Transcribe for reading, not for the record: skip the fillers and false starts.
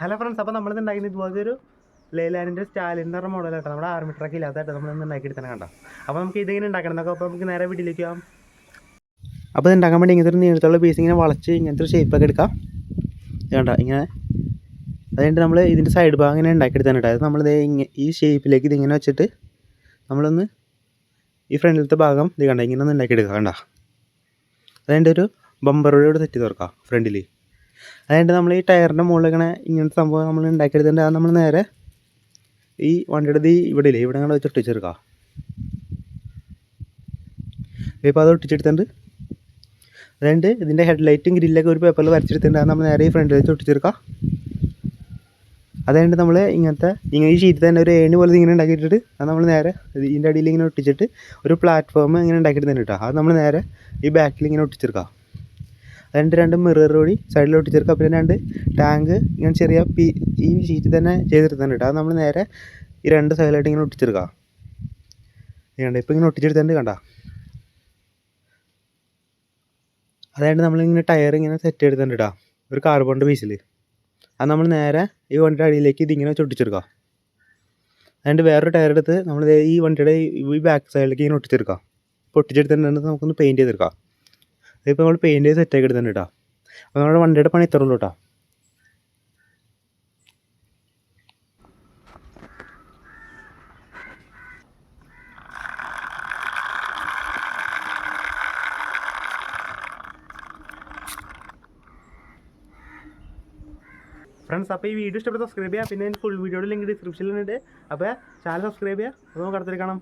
Hello friends, അപ്പോൾ നമ്മളിന്ന് ഉണ്ടാക്കുന്നത് ഇതുപോലത്തെ ഒരു ലെയ്ലാൻഡിൻ്റെ സ്റ്റാലിൻ്റെ മോഡലായിട്ട് നമ്മുടെ ആർമി ട്രക്ക് ഇല്ലാത്തതായിട്ട് നമ്മളിന്ന് ഉണ്ടാക്കിയിട്ട് തന്നെ കണ്ടോ. അപ്പോൾ നമുക്ക് ഇതിങ്ങനെ ഉണ്ടാക്കണം എന്നൊക്കെ. അപ്പോൾ നമുക്ക് നേരെ വീട്ടിലേക്ക് പോകാം. അപ്പോൾ ഇത് ഉണ്ടാക്കാൻ വേണ്ടി ഇങ്ങനത്തെ ഒരു നീളത്തുള്ള പീസ് ഇങ്ങനെ വളച്ച് ഇങ്ങനത്തെ ഒരു ഷേപ്പൊക്കെ എടുക്കാം. കണ്ടോ ഇങ്ങനെ. അതുകൊണ്ട് നമ്മൾ ഇതിൻ്റെ സൈഡ് ഭാഗം ഇങ്ങനെ ഉണ്ടാക്കിയെടുത്താണ് കേട്ടോ. അത് നമ്മളിത് ഈ ഷേപ്പിലേക്ക് ഇതിങ്ങനെ വെച്ചിട്ട് നമ്മളൊന്ന് ഈ ഫ്രണ്ടിലത്തെ ഭാഗം ഇത് കണ്ടോ ഇങ്ങനെ ഒന്ന് ഉണ്ടാക്കിയെടുക്കാം. കണ്ടോ അതിൻ്റെ ഒരു ബമ്പറോട് സെറ്റ് ചെയ്ത് തുറക്കാം ഫ്രണ്ടിൽ. അതുകൊണ്ട് നമ്മൾ ഈ ടയറിൻ്റെ മുകളിൽ ഇങ്ങനത്തെ സംഭവം നമ്മൾ ഉണ്ടാക്കിയെടുത്തിട്ട് അത് നമ്മൾ നേരെ ഈ വണ്ടിയുടെ ഇവിടെ ഇല്ലേ ഇവിടെ വെച്ച് ഒട്ടിച്ചെടുക്കാം. ഇപ്പോൾ അത് ഒട്ടിച്ചെടുത്തിട്ടുണ്ട്. അതുകൊണ്ട് ഇതിൻ്റെ ഹെഡ്ലൈറ്റും ഗ്രില്ലൊക്കെ ഒരു പേപ്പറിൽ വരച്ചെടുത്തിട്ടുണ്ട്. അത് നമ്മൾ നേരെ ഈ ഫ്രണ്ടിൽ വെച്ച് ഒട്ടിച്ചെടുക്കാം. അതുകൊണ്ട് നമ്മൾ ഇങ്ങനെ ഈ ഷീറ്റിൽ തന്നെ ഒരു ഏണി പോലെ ഇങ്ങനെ ഉണ്ടാക്കിയിട്ടിട്ട് അത് നമ്മൾ നേരെ ഇതിൻ്റെ അടിയിൽ ഇങ്ങനെ ഒട്ടിച്ചിട്ട് ഒരു പ്ലാറ്റ്ഫോം ഇങ്ങനെ ഉണ്ടാക്കിയിട്ട് കേട്ടോ. അത് നമ്മൾ നേരെ ഈ ബാക്കിൽ ഇങ്ങനെ ഒട്ടിച്ചെടുക്കാം. അതുകൊണ്ട് രണ്ട് മിറർ കൂടി സൈഡിൽ ഒട്ടിച്ചെടുക്കാം. പിന്നെ രണ്ട് ടാങ്ക് ഇങ്ങനെ ചെറിയ ഈ ഷീറ്റിൽ തന്നെ ചെയ്തെടുത്തിട്ടുണ്ട് കേട്ടോ. അത് നമ്മൾ നേരെ ഈ രണ്ട് സൈഡിലായിട്ട് ഇങ്ങനെ ഒട്ടിച്ചെടുക്കാം. കണ്ട ഇപ്പോൾ ഇങ്ങനെ ഒട്ടിച്ചെടുത്തിട്ടുണ്ട് കണ്ട. അതായത് നമ്മളിങ്ങനെ ടയർ ഇങ്ങനെ സെറ്റ് എടുത്തിട്ടുണ്ട് കേട്ടോ ഒരു കാർബണിൻ്റെ പീസിൽ. അത് നമ്മൾ നേരെ ഈ വണ്ടിയുടെ അടിയിലേക്ക് ഇതിങ്ങനെ വെച്ച് ഒട്ടിച്ചെടുക്കാം. അതുകൊണ്ട് വേറൊരു ടയർ എടുത്ത് നമ്മൾ ഈ വണ്ടിയുടെ ഈ ബാക്ക് സൈഡിലേക്ക് ഇങ്ങനെ ഒട്ടിച്ചെടുക്കാം. ഇപ്പോൾ ഒട്ടിച്ചെടുത്തിട്ടുണ്ടെങ്കിൽ നമുക്കൊന്ന് പെയിൻറ്റ് ചെയ്തെടുക്കാം. ഇതിപ്പോൾ നമ്മൾ പെയിൻറ്റ് ചെയ്ത് സെറ്റാക്കി എടുത്തിട്ടുണ്ട് കേട്ടോ. അപ്പോൾ നമ്മുടെ വണ്ടിയുടെ പണി ഇത്രേ ഉള്ളൂ കേട്ടോ. ഫ്രണ്ട്സ്, അപ്പോൾ ഈ വീഡിയോ ഇഷ്ടപ്പെട്ട് സബ്സ്ക്രൈബ് ചെയ്യുക. പിന്നെ ഫുൾ വീഡിയോയുടെ ലിങ്ക് ഡിസ്ക്രിപ്ഷനിലുണ്ട്. അപ്പോൾ ചാനൽ സബ്സ്ക്രൈബ് ചെയ്യുക. അപ്പോൾ നമുക്ക് അടുത്തേക്ക് കാണാം.